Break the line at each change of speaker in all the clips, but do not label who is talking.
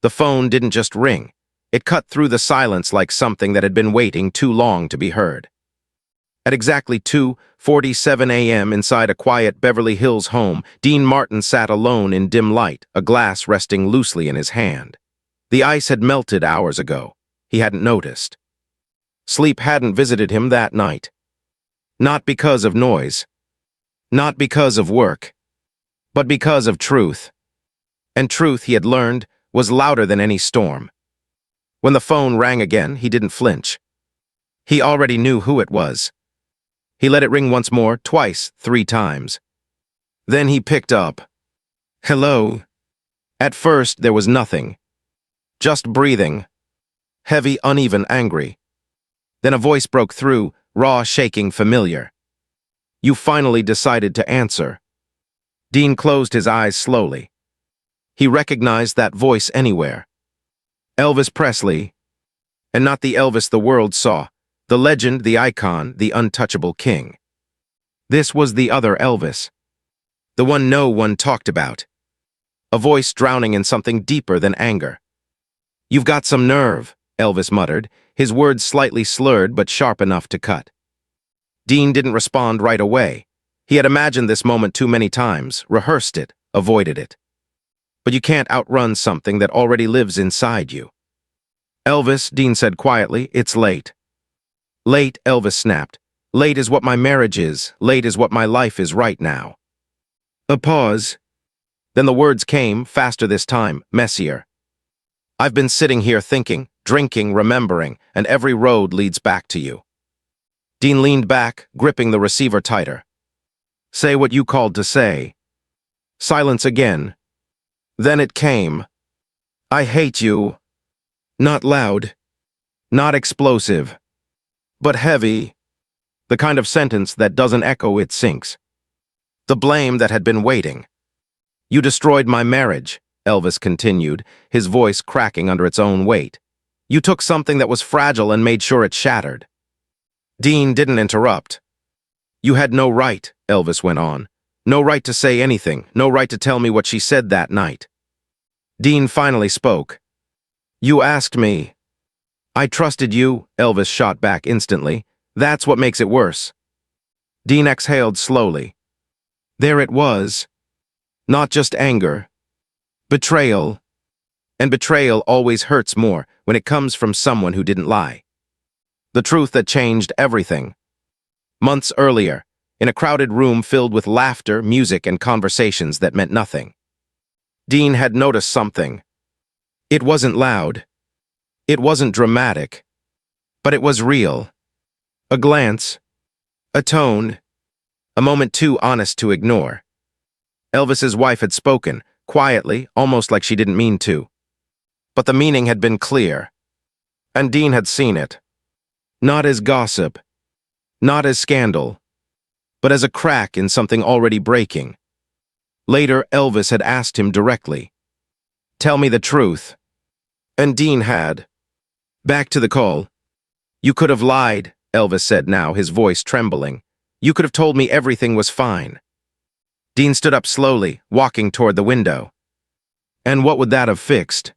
The phone didn't just ring. It cut through the silence like something that had been waiting too long to be heard. At exactly 2:47 a.m. inside a quiet Beverly Hills home, Dean Martin sat alone in dim light, a glass resting loosely in his hand. The ice had melted hours ago. He hadn't noticed. Sleep hadn't visited him that night. Not because of noise. Not because of work. But because of truth. And truth, he had learned, was louder than any storm. When the phone rang again, he didn't flinch. He already knew who it was. He let it ring once more, twice, 3 times. Then he picked up. Hello. At first, there was nothing. Just breathing. Heavy, uneven, angry. Then a voice broke through, raw, shaking, familiar. You finally decided to answer. Dean closed his eyes slowly. He recognized that voice anywhere. Elvis Presley. And not the Elvis the world saw. The legend, the icon, the untouchable king. This was the other Elvis. The one no one talked about. A voice drowning in something deeper than anger. You've got some nerve, Elvis muttered, his words slightly slurred but sharp enough to cut. Dean didn't respond right away. He had imagined this moment too many times, rehearsed it, avoided it. But you can't outrun something that already lives inside you. Elvis, Dean said quietly, it's late. Late, Elvis snapped. Late is what my marriage is. Late is what my life is right now. A pause. Then the words came, faster this time, messier. I've been sitting here thinking, drinking, remembering, and every road leads back to you. Dean leaned back, gripping the receiver tighter. Say what you called to say. Silence again. Then it came. I hate you. Not loud. Not explosive. But heavy. The kind of sentence that doesn't echo, it sinks. The blame that had been waiting. You destroyed my marriage, Elvis continued, his voice cracking under its own weight. You took something that was fragile and made sure it shattered. Dean didn't interrupt. You had no right, Elvis went on. No right to say anything, no right to tell me what she said that night. Dean finally spoke. You asked me. I trusted you, Elvis shot back instantly. That's what makes it worse. Dean exhaled slowly. There it was. Not just anger. Betrayal. And betrayal always hurts more when it comes from someone who didn't lie. The truth that changed everything. Months earlier, in a crowded room filled with laughter, music, and conversations that meant nothing. Dean had noticed something. It wasn't loud. It wasn't dramatic. But it was real. A glance. A tone. A moment too honest to ignore. Elvis's wife had spoken, quietly, almost like she didn't mean to. But the meaning had been clear. And Dean had seen it. Not as gossip. Not as scandal. But as a crack in something already breaking. Later, Elvis had asked him directly. Tell me the truth. And Dean had. Back to the call. You could have lied, Elvis said now, his voice trembling. You could have told me everything was fine. Dean stood up slowly, walking toward the window. And what would that have fixed?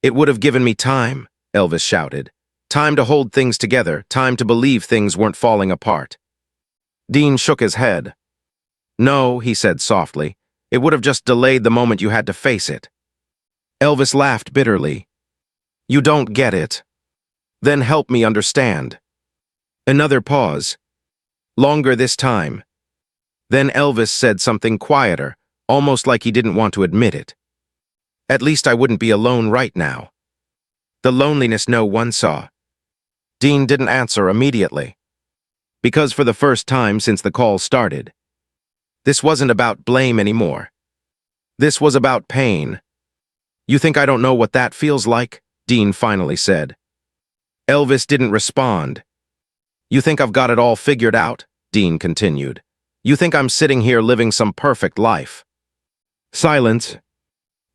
It would have given me time, Elvis shouted. Time to hold things together, time to believe things weren't falling apart. Dean shook his head. No, he said softly. It would have just delayed the moment you had to face it. Elvis laughed bitterly. You don't get it. Then help me understand. Another pause. Longer this time. Then Elvis said something quieter, almost like he didn't want to admit it. At least I wouldn't be alone right now. The loneliness no one saw. Dean didn't answer immediately. Because for the first time since the call started, this wasn't about blame anymore. This was about pain. You think I don't know what that feels like? Dean finally said. Elvis didn't respond. You think I've got it all figured out? Dean continued. You think I'm sitting here living some perfect life? Silence.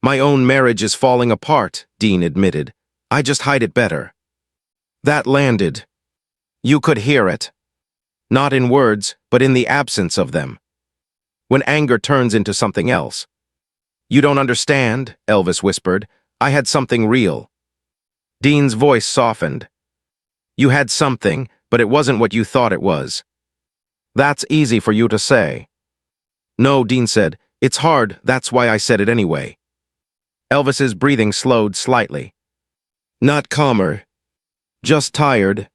My own marriage is falling apart, Dean admitted. I just hide it better. That landed. You could hear it. Not in words, but in the absence of them. When anger turns into something else. You don't understand, Elvis whispered. I had something real. Dean's voice softened. You had something, but it wasn't what you thought it was. That's easy for you to say. No, Dean said. It's hard, that's why I said it anyway. Elvis's breathing slowed slightly. Not calmer. Just tired.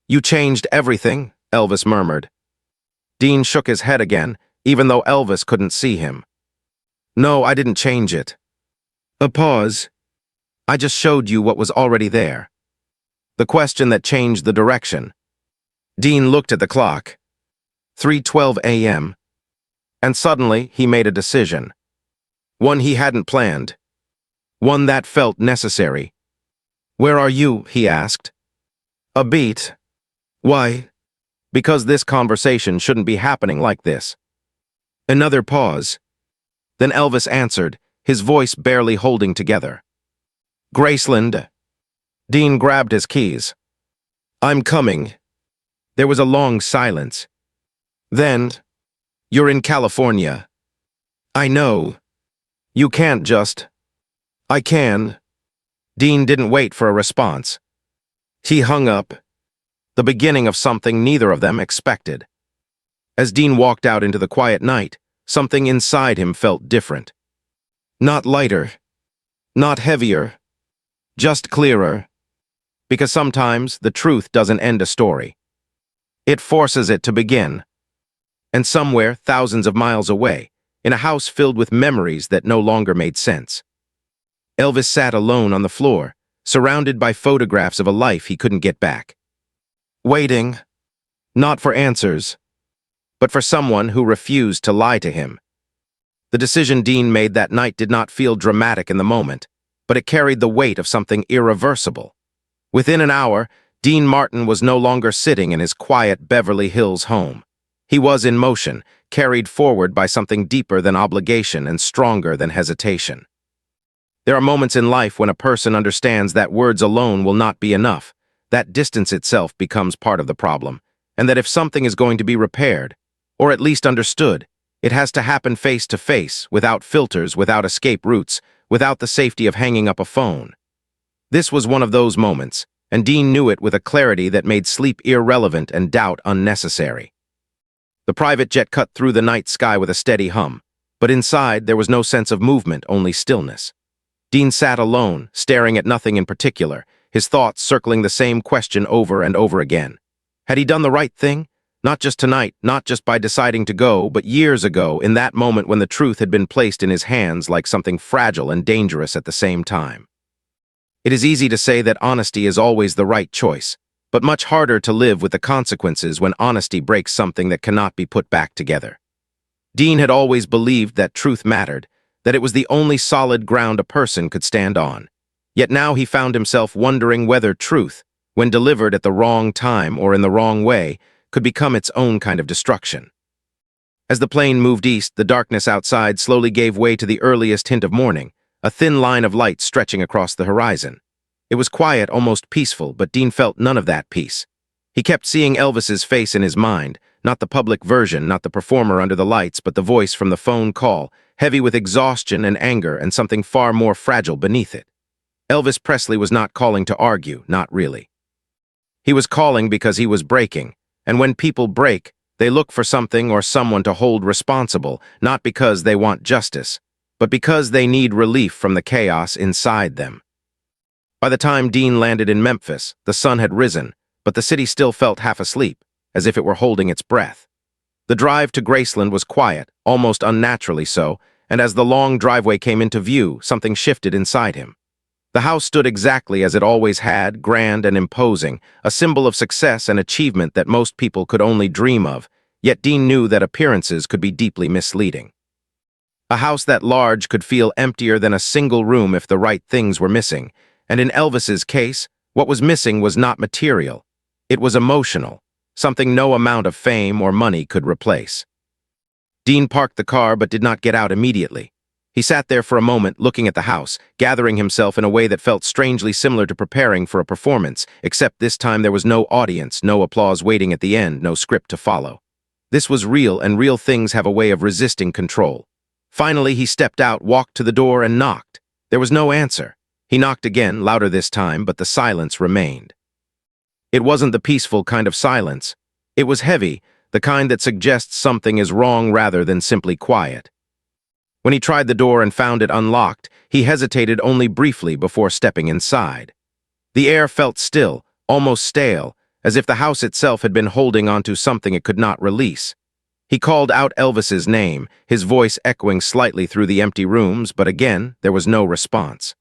You changed everything, Elvis murmured. Dean shook his head again, even though Elvis couldn't see him. No, I didn't change it. A pause. I just showed you what was already there. The question that changed the direction. Dean looked at the clock. 3:12 a.m. And suddenly he made a decision. One he hadn't planned. One that felt necessary. Where are you? He asked. A beat. Why? Because this conversation shouldn't be happening like this. Another pause. Then Elvis answered, his voice barely holding together. Graceland. Dean grabbed his keys. I'm coming. There was a long silence. Then, you're in California. I know. You can't just. I can. Dean didn't wait for a response. He hung up. The beginning of something neither of them expected. As Dean walked out into the quiet night, something inside him felt different. Not lighter. Not heavier. Just clearer. Because sometimes the truth doesn't end a story. It forces it to begin. And somewhere, thousands of miles away, in a house filled with memories that no longer made sense. Elvis sat alone on the floor, surrounded by photographs of a life he couldn't get back. Waiting, not for answers, but for someone who refused to lie to him. The decision Dean made that night did not feel dramatic in the moment, but it carried the weight of something irreversible. Within an hour, Dean Martin was no longer sitting in his quiet Beverly Hills home. He was in motion, carried forward by something deeper than obligation and stronger than hesitation. There are moments in life when a person understands that words alone will not be enough, that distance itself becomes part of the problem, and that if something is going to be repaired, or at least understood, it has to happen face to face, without filters, without escape routes, without the safety of hanging up a phone. This was one of those moments, and Dean knew it with a clarity that made sleep irrelevant and doubt unnecessary. The private jet cut through the night sky with a steady hum, but inside there was no sense of movement, only stillness. Dean sat alone, staring at nothing in particular, his thoughts circling the same question over and over again. Had he done the right thing? Not just tonight, not just by deciding to go, but years ago, in that moment when the truth had been placed in his hands like something fragile and dangerous at the same time. It is easy to say that honesty is always the right choice, but much harder to live with the consequences when honesty breaks something that cannot be put back together. Dean had always believed that truth mattered, that it was the only solid ground a person could stand on. Yet now he found himself wondering whether truth, when delivered at the wrong time or in the wrong way, could become its own kind of destruction. As the plane moved east, the darkness outside slowly gave way to the earliest hint of morning, a thin line of light stretching across the horizon. It was quiet, almost peaceful, but Dean felt none of that peace. He kept seeing Elvis's face in his mind, not the public version, not the performer under the lights, but the voice from the phone call, heavy with exhaustion and anger and something far more fragile beneath it. Elvis Presley was not calling to argue, not really. He was calling because he was breaking, and when people break, they look for something or someone to hold responsible, not because they want justice, but because they need relief from the chaos inside them. By the time Dean landed in Memphis, the sun had risen, but the city still felt half asleep, as if it were holding its breath. The drive to Graceland was quiet, almost unnaturally so, and as the long driveway came into view, something shifted inside him. The house stood exactly as it always had, grand and imposing, a symbol of success and achievement that most people could only dream of, yet Dean knew that appearances could be deeply misleading. A house that large could feel emptier than a single room if the right things were missing, and in Elvis's case, what was missing was not material. It was emotional, something no amount of fame or money could replace. Dean parked the car but did not get out immediately. He sat there for a moment looking at the house, gathering himself in a way that felt strangely similar to preparing for a performance, except this time there was no audience, no applause waiting at the end, no script to follow. This was real, and real things have a way of resisting control. Finally, he stepped out, walked to the door, and knocked. There was no answer. He knocked again, louder this time, but the silence remained. It wasn't the peaceful kind of silence. It was heavy, the kind that suggests something is wrong rather than simply quiet. When he tried the door and found it unlocked, he hesitated only briefly before stepping inside. The air felt still, almost stale, as if the house itself had been holding onto something it could not release. He called out Elvis's name, his voice echoing slightly through the empty rooms, but again, there was no response.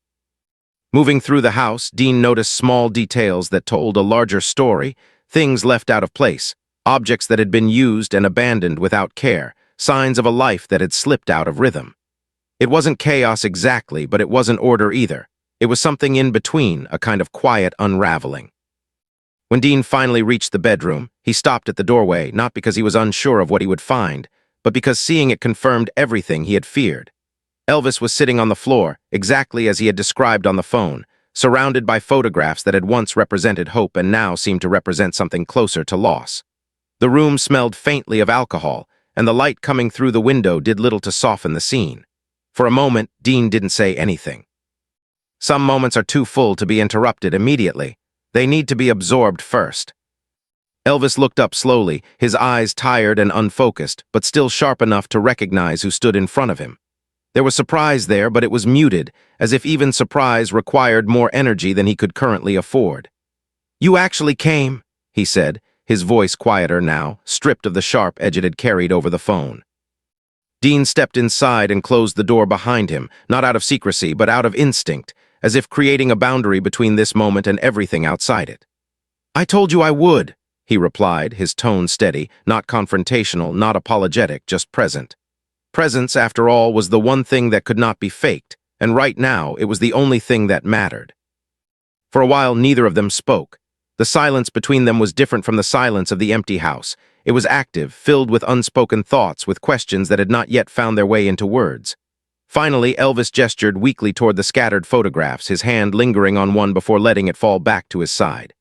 Moving through the house, Dean noticed small details that told a larger story, things left out of place, objects that had been used and abandoned without care, signs of a life that had slipped out of rhythm. It wasn't chaos exactly, but it wasn't order either. It was something in between, a kind of quiet unraveling. When Dean finally reached the bedroom, he stopped at the doorway, not because he was unsure of what he would find, but because seeing it confirmed everything he had feared. Elvis was sitting on the floor, exactly as he had described on the phone, surrounded by photographs that had once represented hope and now seemed to represent something closer to loss. The room smelled faintly of alcohol, and the light coming through the window did little to soften the scene. For a moment, Dean didn't say anything. Some moments are too full to be interrupted immediately. They need to be absorbed first. Elvis looked up slowly, his eyes tired and unfocused, but still sharp enough to recognize who stood in front of him. There was surprise there, but it was muted, as if even surprise required more energy than he could currently afford. "You actually came," he said, his voice quieter now, stripped of the sharp edge it had carried over the phone. Dean stepped inside and closed the door behind him, not out of secrecy, but out of instinct, as if creating a boundary between this moment and everything outside it. "I told you I would," he replied, his tone steady, not confrontational, not apologetic, just present. Presence, after all, was the one thing that could not be faked, and right now it was the only thing that mattered. For a while, neither of them spoke. The silence between them was different from the silence of the empty house. It was active, filled with unspoken thoughts, with questions that had not yet found their way into words. Finally, Elvis gestured weakly toward the scattered photographs, his hand lingering on one before letting it fall back to his side.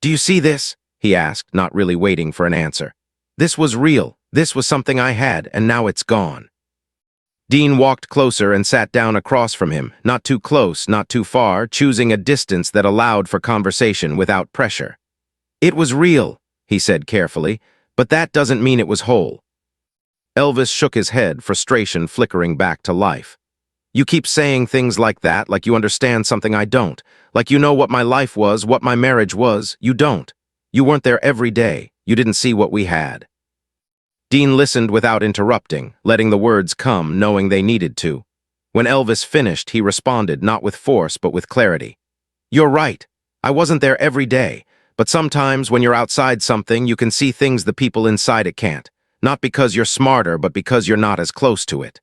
"Do you see this?" he asked, not really waiting for an answer. "This was real. This was something I had, and now it's gone." Dean walked closer and sat down across from him, not too close, not too far, choosing a distance that allowed for conversation without pressure. "It was real," he said carefully, "but that doesn't mean it was whole." Elvis shook his head, frustration flickering back to life. "You keep saying things like that, like you understand something I don't, like you know what my life was, what my marriage was. You don't. You weren't there every day. You didn't see what we had." Dean listened without interrupting, letting the words come, knowing they needed to. When Elvis finished, he responded, not with force, but with clarity. "You're right. I wasn't there every day, but sometimes when you're outside something, you can see things the people inside it can't, not because you're smarter, but because you're not as close to it."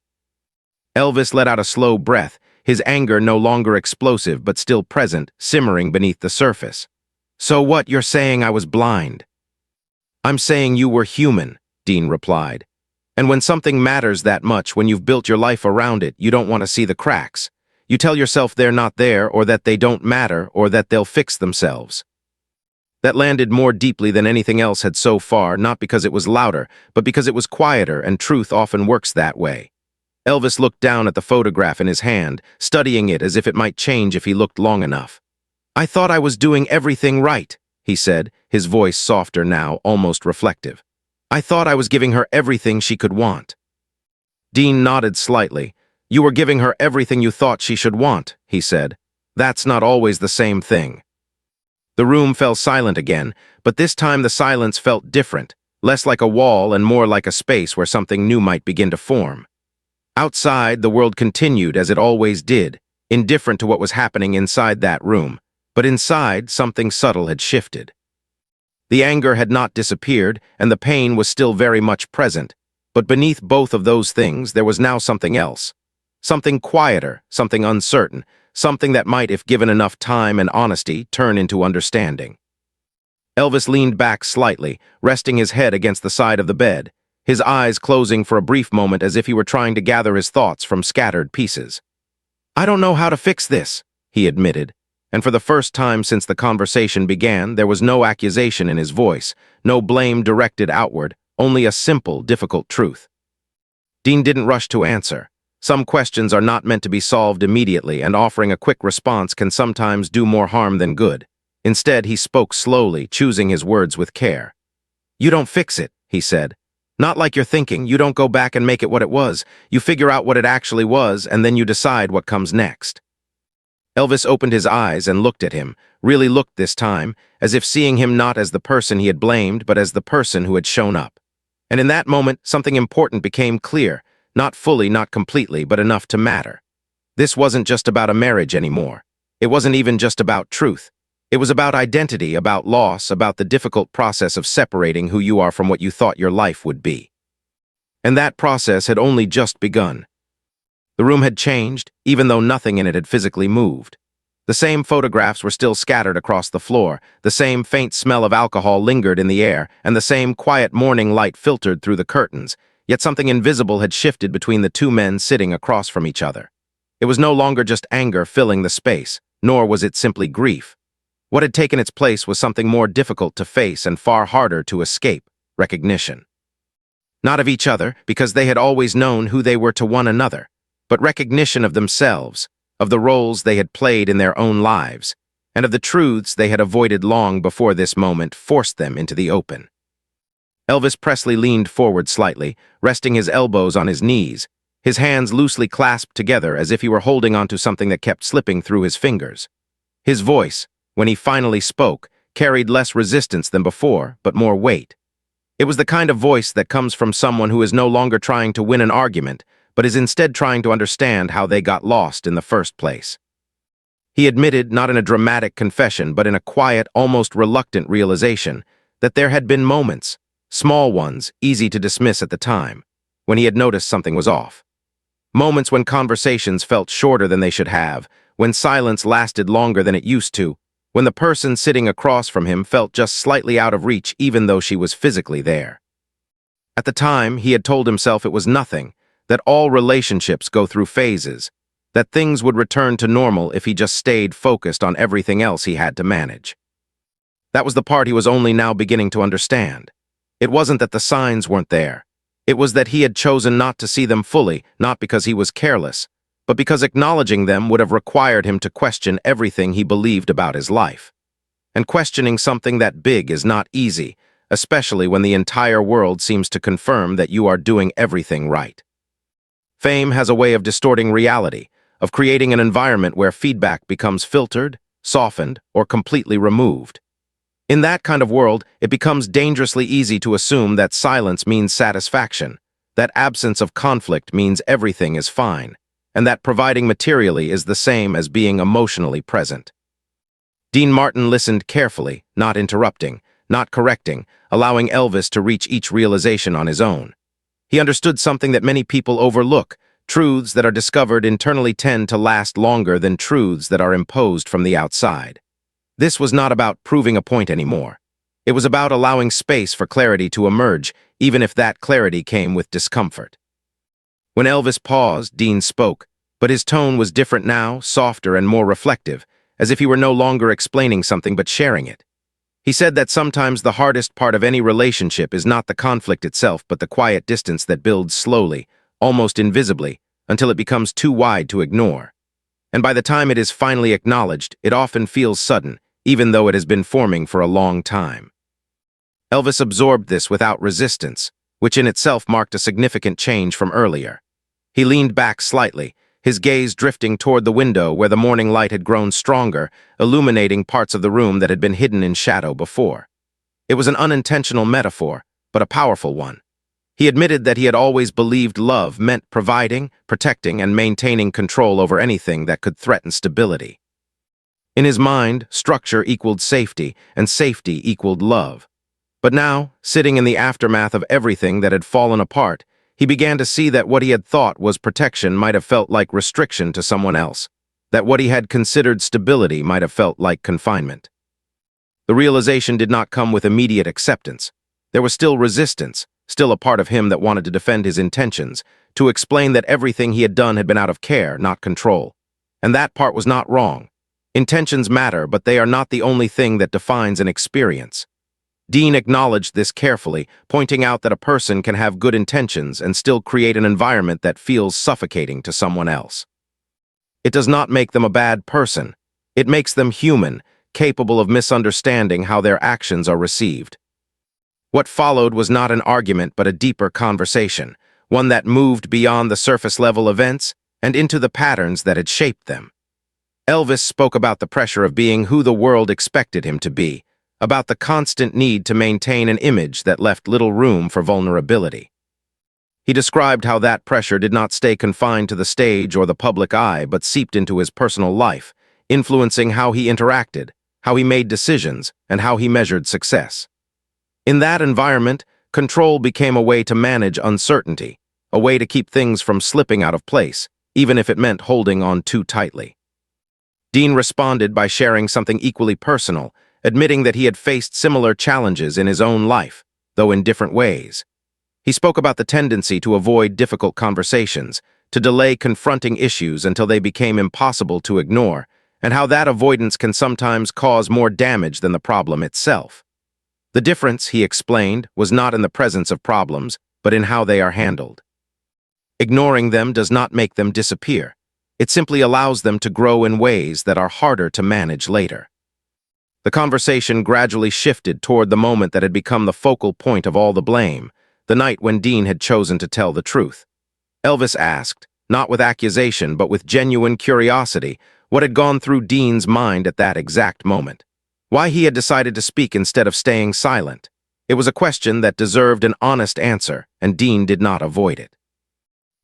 Elvis let out a slow breath, his anger no longer explosive, but still present, simmering beneath the surface. "So what, you're saying I was blind?" "I'm saying you were human," Dean replied. "And when something matters that much, when you've built your life around it, you don't want to see the cracks. You tell yourself they're not there, or that they don't matter, or that they'll fix themselves." That landed more deeply than anything else had so far, not because it was louder, but because it was quieter, and truth often works that way. Elvis looked down at the photograph in his hand, studying it as if it might change if he looked long enough. "I thought I was doing everything right," he said, his voice softer now, almost reflective. "I thought I was giving her everything she could want." Dean nodded slightly. "You were giving her everything you thought she should want," he said. "That's not always the same thing." The room fell silent again, but this time the silence felt different, less like a wall and more like a space where something new might begin to form. Outside, the world continued as it always did, indifferent to what was happening inside that room, but inside, something subtle had shifted. The anger had not disappeared, and the pain was still very much present, but beneath both of those things there was now something else. Something quieter, something uncertain, something that might, if given enough time and honesty, turn into understanding. Elvis leaned back slightly, resting his head against the side of the bed, his eyes closing for a brief moment as if he were trying to gather his thoughts from scattered pieces. "I don't know how to fix this," he admitted, and for the first time since the conversation began, there was no accusation in his voice, no blame directed outward, only a simple, difficult truth. Dean didn't rush to answer. Some questions are not meant to be solved immediately, and offering a quick response can sometimes do more harm than good. Instead, he spoke slowly, choosing his words with care. "You don't fix it," he said. "Not like you're thinking. You don't go back and make it what it was. You figure out what it actually was, and then you decide what comes next." Elvis opened his eyes and looked at him, really looked this time, as if seeing him not as the person he had blamed, but as the person who had shown up. And in that moment, something important became clear, not fully, not completely, but enough to matter. This wasn't just about a marriage anymore. It wasn't even just about truth. It was about identity, about loss, about the difficult process of separating who you are from what you thought your life would be. And that process had only just begun. The room had changed, even though nothing in it had physically moved. The same photographs were still scattered across the floor, the same faint smell of alcohol lingered in the air, and the same quiet morning light filtered through the curtains, yet something invisible had shifted between the two men sitting across from each other. It was no longer just anger filling the space, nor was it simply grief. What had taken its place was something more difficult to face and far harder to escape: recognition. Not of each other, because they had always known who they were to one another, but recognition of themselves, of the roles they had played in their own lives, and of the truths they had avoided long before this moment forced them into the open. Elvis Presley leaned forward slightly, resting his elbows on his knees, his hands loosely clasped together as if he were holding onto something that kept slipping through his fingers. His voice, when he finally spoke, carried less resistance than before, but more weight. It was the kind of voice that comes from someone who is no longer trying to win an argument, but is instead trying to understand how they got lost in the first place. He admitted, not in a dramatic confession, but in a quiet, almost reluctant realization, that there had been moments, small ones, easy to dismiss at the time, when he had noticed something was off. Moments when conversations felt shorter than they should have, when silence lasted longer than it used to, when the person sitting across from him felt just slightly out of reach even though she was physically there. At the time, he had told himself it was nothing, that all relationships go through phases, that things would return to normal if he just stayed focused on everything else he had to manage. That was the part he was only now beginning to understand. It wasn't that the signs weren't there. It was that he had chosen not to see them fully, not because he was careless, but because acknowledging them would have required him to question everything he believed about his life. And questioning something that big is not easy, especially when the entire world seems to confirm that you are doing everything right. Fame has a way of distorting reality, of creating an environment where feedback becomes filtered, softened, or completely removed. In that kind of world, it becomes dangerously easy to assume that silence means satisfaction, that absence of conflict means everything is fine, and that providing materially is the same as being emotionally present. Dean Martin listened carefully, not interrupting, not correcting, allowing Elvis to reach each realization on his own. He understood something that many people overlook: truths that are discovered internally tend to last longer than truths that are imposed from the outside. This was not about proving a point anymore. It was about allowing space for clarity to emerge, even if that clarity came with discomfort. When Elvis paused, Dean spoke, but his tone was different now, softer and more reflective, as if he were no longer explaining something but sharing it. He said that sometimes the hardest part of any relationship is not the conflict itself, but the quiet distance that builds slowly, almost invisibly, until it becomes too wide to ignore. And by the time it is finally acknowledged, it often feels sudden, even though it has been forming for a long time. Elvis absorbed this without resistance, which in itself marked a significant change from earlier. He leaned back slightly, his gaze drifting toward the window where the morning light had grown stronger, illuminating parts of the room that had been hidden in shadow before. It was an unintentional metaphor, but a powerful one. He admitted that he had always believed love meant providing, protecting, and maintaining control over anything that could threaten stability. In his mind, structure equaled safety, and safety equaled love. But now, sitting in the aftermath of everything that had fallen apart, he began to see that what he had thought was protection might have felt like restriction to someone else, that what he had considered stability might have felt like confinement. The realization did not come with immediate acceptance. There was still resistance, still a part of him that wanted to defend his intentions, to explain that everything he had done had been out of care, not control. And that part was not wrong. Intentions matter, but they are not the only thing that defines an experience. Dean acknowledged this carefully, pointing out that a person can have good intentions and still create an environment that feels suffocating to someone else. It does not make them a bad person. It makes them human, capable of misunderstanding how their actions are received. What followed was not an argument but a deeper conversation, one that moved beyond the surface-level events and into the patterns that had shaped them. Elvis spoke about the pressure of being who the world expected him to be, about the constant need to maintain an image that left little room for vulnerability. He described how that pressure did not stay confined to the stage or the public eye but seeped into his personal life, influencing how he interacted, how he made decisions, and how he measured success. In that environment, control became a way to manage uncertainty, a way to keep things from slipping out of place, even if it meant holding on too tightly. Dean responded by sharing something equally personal, admitting that he had faced similar challenges in his own life, though in different ways. He spoke about the tendency to avoid difficult conversations, to delay confronting issues until they became impossible to ignore, and how that avoidance can sometimes cause more damage than the problem itself. The difference, he explained, was not in the presence of problems, but in how they are handled. Ignoring them does not make them disappear. It simply allows them to grow in ways that are harder to manage later. The conversation gradually shifted toward the moment that had become the focal point of all the blame, the night when Dean had chosen to tell the truth. Elvis asked, not with accusation but with genuine curiosity, what had gone through Dean's mind at that exact moment. Why he had decided to speak instead of staying silent. It was a question that deserved an honest answer, and Dean did not avoid it.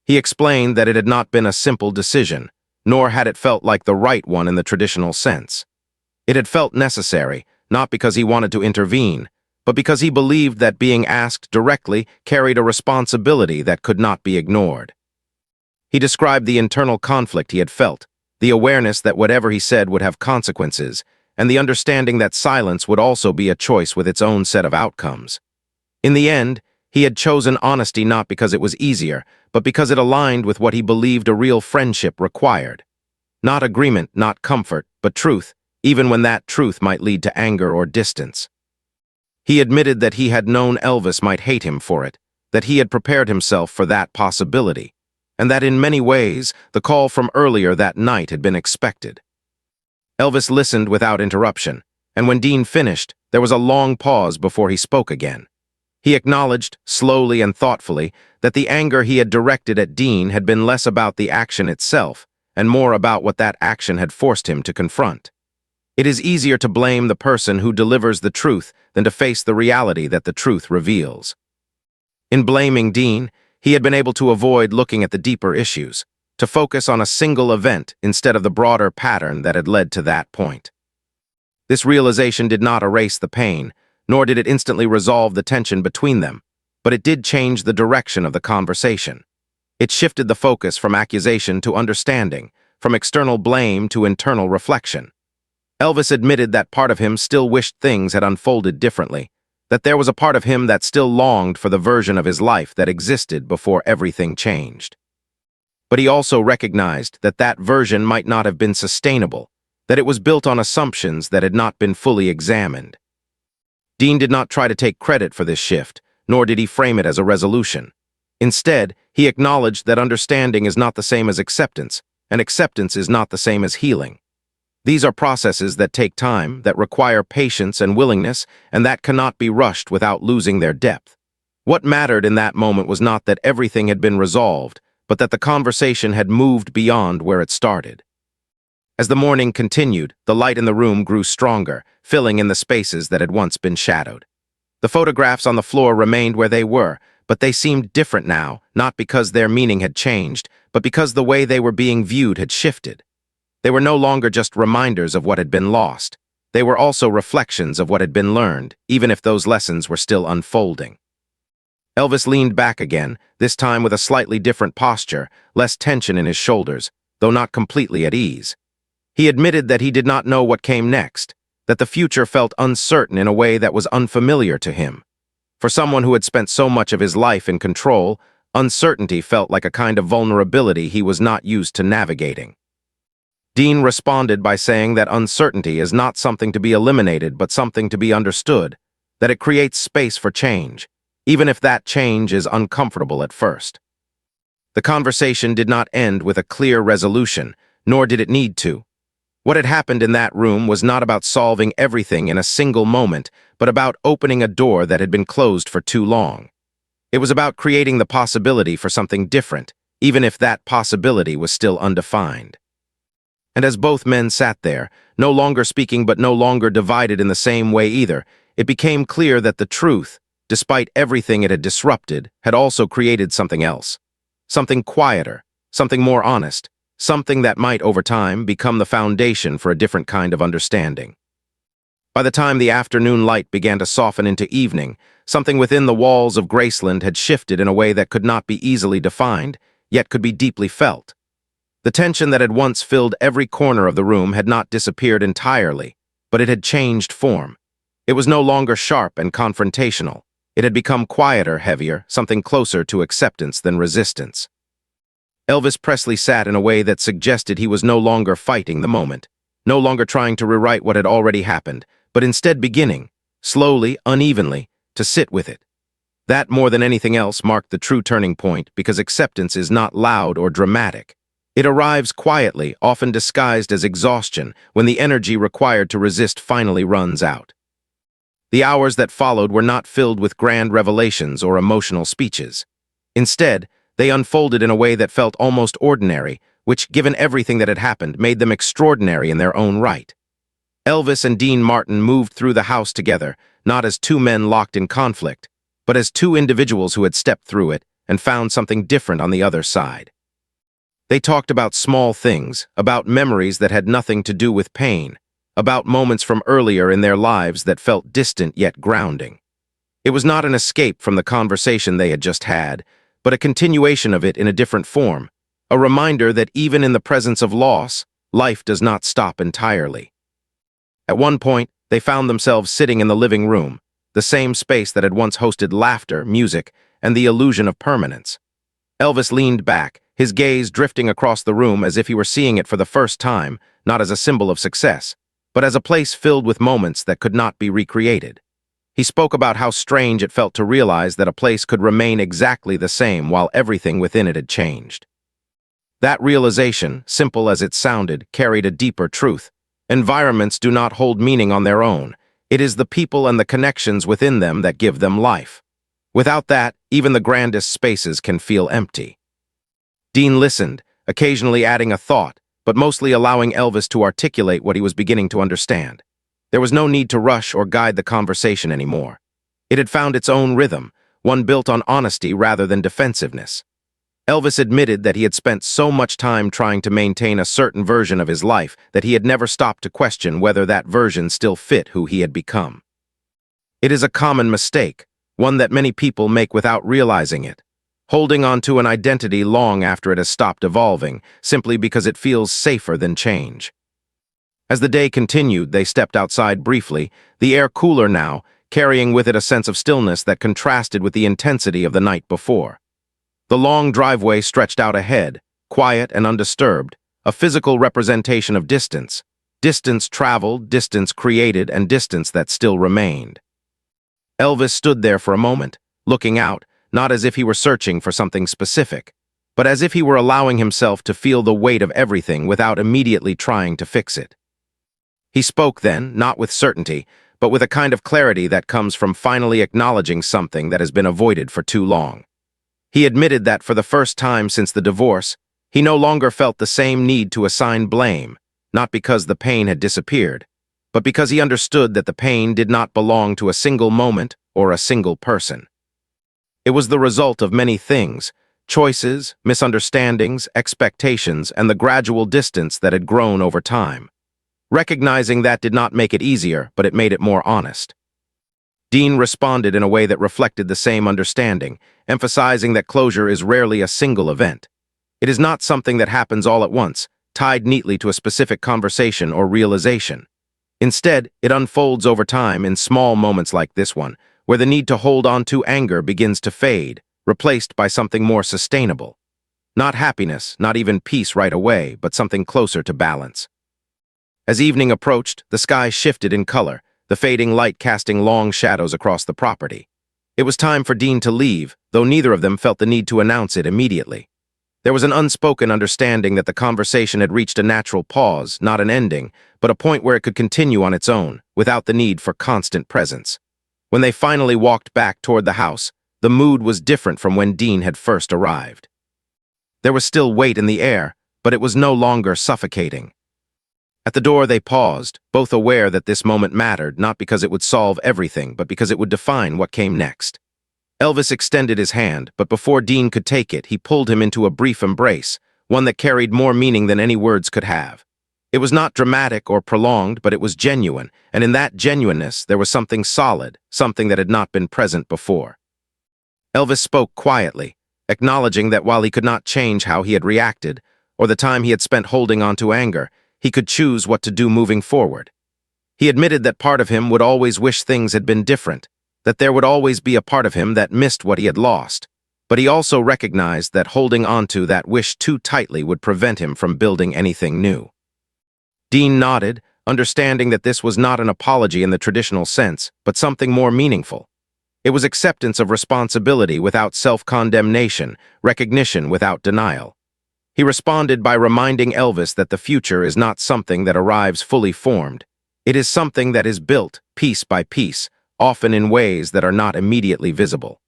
He explained that it had not been a simple decision, nor had it felt like the right one in the traditional sense. It had felt necessary, not because he wanted to intervene, but because he believed that being asked directly carried a responsibility that could not be ignored. He described the internal conflict he had felt, the awareness that whatever he said would have consequences, and the understanding that silence would also be a choice with its own set of outcomes. In the end, he had chosen honesty not because it was easier, but because it aligned with what he believed a real friendship required. Not agreement, not comfort, but truth, even when that truth might lead to anger or distance. He admitted that he had known Elvis might hate him for it, that he had prepared himself for that possibility, and that in many ways the call from earlier that night had been expected. Elvis listened without interruption, and when Dean finished, there was a long pause before he spoke again. He acknowledged, slowly and thoughtfully, that the anger he had directed at Dean had been less about the action itself, and more about what that action had forced him to confront. It is easier to blame the person who delivers the truth than to face the reality that the truth reveals. In blaming Dean, he had been able to avoid looking at the deeper issues, to focus on a single event instead of the broader pattern that had led to that point. This realization did not erase the pain, nor did it instantly resolve the tension between them, but it did change the direction of the conversation. It shifted the focus from accusation to understanding, from external blame to internal reflection. Elvis admitted that part of him still wished things had unfolded differently, that there was a part of him that still longed for the version of his life that existed before everything changed. But he also recognized that that version might not have been sustainable, that it was built on assumptions that had not been fully examined. Dean did not try to take credit for this shift, nor did he frame it as a resolution. Instead, he acknowledged that understanding is not the same as acceptance, and acceptance is not the same as healing. These are processes that take time, that require patience and willingness, and that cannot be rushed without losing their depth. What mattered in that moment was not that everything had been resolved, but that the conversation had moved beyond where it started. As the morning continued, the light in the room grew stronger, filling in the spaces that had once been shadowed. The photographs on the floor remained where they were, but they seemed different now, not because their meaning had changed, but because the way they were being viewed had shifted. They were no longer just reminders of what had been lost. They were also reflections of what had been learned, even if those lessons were still unfolding. Elvis leaned back again, this time with a slightly different posture, less tension in his shoulders, though not completely at ease. He admitted that he did not know what came next, that the future felt uncertain in a way that was unfamiliar to him. For someone who had spent so much of his life in control, uncertainty felt like a kind of vulnerability he was not used to navigating. Dean responded by saying that uncertainty is not something to be eliminated but something to be understood, that it creates space for change, even if that change is uncomfortable at first. The conversation did not end with a clear resolution, nor did it need to. What had happened in that room was not about solving everything in a single moment, but about opening a door that had been closed for too long. It was about creating the possibility for something different, even if that possibility was still undefined. And as both men sat there, no longer speaking but no longer divided in the same way either, it became clear that the truth, despite everything it had disrupted, had also created something else. Something quieter, something more honest, something that might, over time, become the foundation for a different kind of understanding. By the time the afternoon light began to soften into evening, something within the walls of Graceland had shifted in a way that could not be easily defined, yet could be deeply felt. The tension that had once filled every corner of the room had not disappeared entirely, but it had changed form. It was no longer sharp and confrontational. It had become quieter, heavier, something closer to acceptance than resistance. Elvis Presley sat in a way that suggested he was no longer fighting the moment, no longer trying to rewrite what had already happened, but instead beginning, slowly, unevenly, to sit with it. That, more than anything else, marked the true turning point, because acceptance is not loud or dramatic. It arrives quietly, often disguised as exhaustion, when the energy required to resist finally runs out. The hours that followed were not filled with grand revelations or emotional speeches. Instead, they unfolded in a way that felt almost ordinary, which, given everything that had happened, made them extraordinary in their own right. Elvis and Dean Martin moved through the house together, not as two men locked in conflict, but as two individuals who had stepped through it and found something different on the other side. They talked about small things, about memories that had nothing to do with pain, about moments from earlier in their lives that felt distant yet grounding. It was not an escape from the conversation they had just had, but a continuation of it in a different form, a reminder that even in the presence of loss, life does not stop entirely. At one point, they found themselves sitting in the living room, the same space that had once hosted laughter, music, and the illusion of permanence. Elvis leaned back, his gaze drifting across the room as if he were seeing it for the first time, not as a symbol of success, but as a place filled with moments that could not be recreated. He spoke about how strange it felt to realize that a place could remain exactly the same while everything within it had changed. That realization, simple as it sounded, carried a deeper truth. Environments do not hold meaning on their own. It is the people and the connections within them that give them life. Without that, even the grandest spaces can feel empty. Dean listened, occasionally adding a thought, but mostly allowing Elvis to articulate what he was beginning to understand. There was no need to rush or guide the conversation anymore. It had found its own rhythm, one built on honesty rather than defensiveness. Elvis admitted that he had spent so much time trying to maintain a certain version of his life that he had never stopped to question whether that version still fit who he had become. It is a common mistake, one that many people make without realizing it, holding on to an identity long after it has stopped evolving, simply because it feels safer than change. As the day continued, they stepped outside briefly, the air cooler now, carrying with it a sense of stillness that contrasted with the intensity of the night before. The long driveway stretched out ahead, quiet and undisturbed, a physical representation of distance. Distance traveled, distance created, and distance that still remained. Elvis stood there for a moment, looking out, not as if he were searching for something specific, but as if he were allowing himself to feel the weight of everything without immediately trying to fix it. He spoke then, not with certainty, but with a kind of clarity that comes from finally acknowledging something that has been avoided for too long. He admitted that for the first time since the divorce, he no longer felt the same need to assign blame, not because the pain had disappeared, but because he understood that the pain did not belong to a single moment or a single person. It was the result of many things, choices, misunderstandings, expectations, and the gradual distance that had grown over time. Recognizing that did not make it easier, but it made it more honest. Dean responded in a way that reflected the same understanding, emphasizing that closure is rarely a single event. It is not something that happens all at once, tied neatly to a specific conversation or realization. Instead, it unfolds over time in small moments like this one, where the need to hold on to anger begins to fade, replaced by something more sustainable. Not happiness, not even peace right away, but something closer to balance. As evening approached, the sky shifted in color, the fading light casting long shadows across the property. It was time for Dean to leave, though neither of them felt the need to announce it immediately. There was an unspoken understanding that the conversation had reached a natural pause, not an ending, but a point where it could continue on its own, without the need for constant presence. When they finally walked back toward the house, the mood was different from when Dean had first arrived. There was still weight in the air, but it was no longer suffocating. At the door they paused, both aware that this moment mattered, not because it would solve everything, but because it would define what came next. Elvis extended his hand, but before Dean could take it, he pulled him into a brief embrace, one that carried more meaning than any words could have. It was not dramatic or prolonged, but it was genuine, and in that genuineness there was something solid, something that had not been present before. Elvis spoke quietly, acknowledging that while he could not change how he had reacted, or the time he had spent holding on to anger, he could choose what to do moving forward. He admitted that part of him would always wish things had been different, that there would always be a part of him that missed what he had lost, but he also recognized that holding on to that wish too tightly would prevent him from building anything new. Dean nodded, understanding that this was not an apology in the traditional sense, but something more meaningful. It was acceptance of responsibility without self-condemnation, recognition without denial. He responded by reminding Elvis that the future is not something that arrives fully formed. It is something that is built, piece by piece, often in ways that are not immediately visible.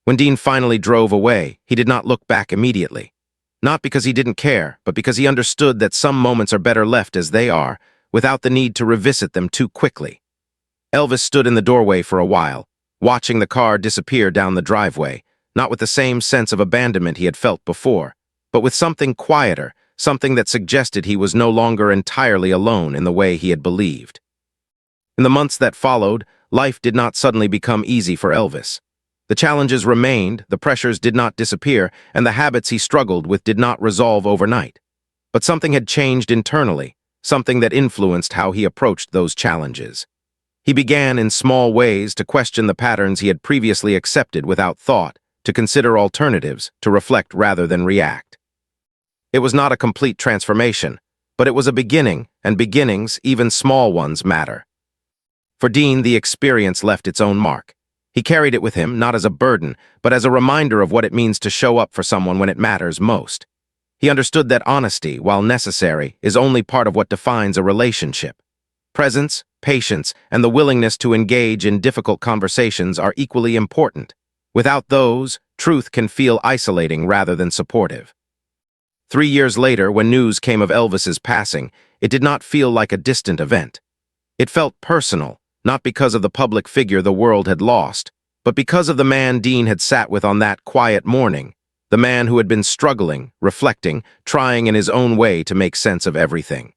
When Dean finally drove away, he did not look back immediately. Not because he didn't care, but because he understood that some moments are better left as they are, without the need to revisit them too quickly. Elvis stood in the doorway for a while, watching the car disappear down the driveway, not with the same sense of abandonment he had felt before, but with something quieter, something that suggested he was no longer entirely alone in the way he had believed. In the months that followed, life did not suddenly become easy for Elvis. The challenges remained, the pressures did not disappear, and the habits he struggled with did not resolve overnight. But something had changed internally, something that influenced how he approached those challenges. He began in small ways to question the patterns he had previously accepted without thought, to consider alternatives, to reflect rather than react. It was not a complete transformation, but it was a beginning, and beginnings, even small ones, matter. For Dean, the experience left its own mark. He carried it with him, not as a burden, but as a reminder of what it means to show up for someone when it matters most. He understood that honesty, while necessary, is only part of what defines a relationship. Presence, patience, and the willingness to engage in difficult conversations are equally important. Without those, truth can feel isolating rather than supportive. 3 years later, when news came of Elvis's passing, it did not feel like a distant event. It felt personal, not because of the public figure the world had lost, but because of the man Dean had sat with on that quiet morning, the man who had been struggling, reflecting, trying in his own way to make sense of everything.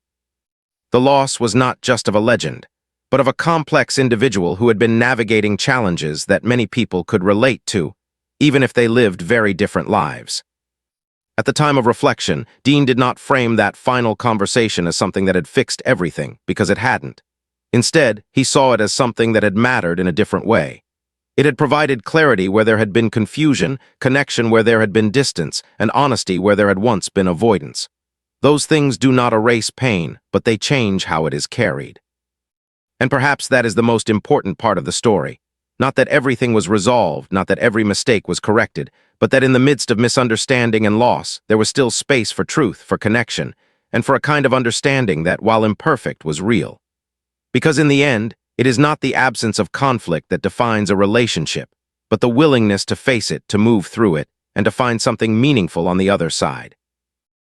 The loss was not just of a legend, but of a complex individual who had been navigating challenges that many people could relate to, even if they lived very different lives. At the time of reflection, Dean did not frame that final conversation as something that had fixed everything, because it hadn't. Instead, he saw it as something that had mattered in a different way. It had provided clarity where there had been confusion, connection where there had been distance, and honesty where there had once been avoidance. Those things do not erase pain, but they change how it is carried. And perhaps that is the most important part of the story. Not that everything was resolved, not that every mistake was corrected, but that in the midst of misunderstanding and loss, there was still space for truth, for connection, and for a kind of understanding that, while imperfect, was real. Because in the end, it is not the absence of conflict that defines a relationship, but the willingness to face it, to move through it, and to find something meaningful on the other side.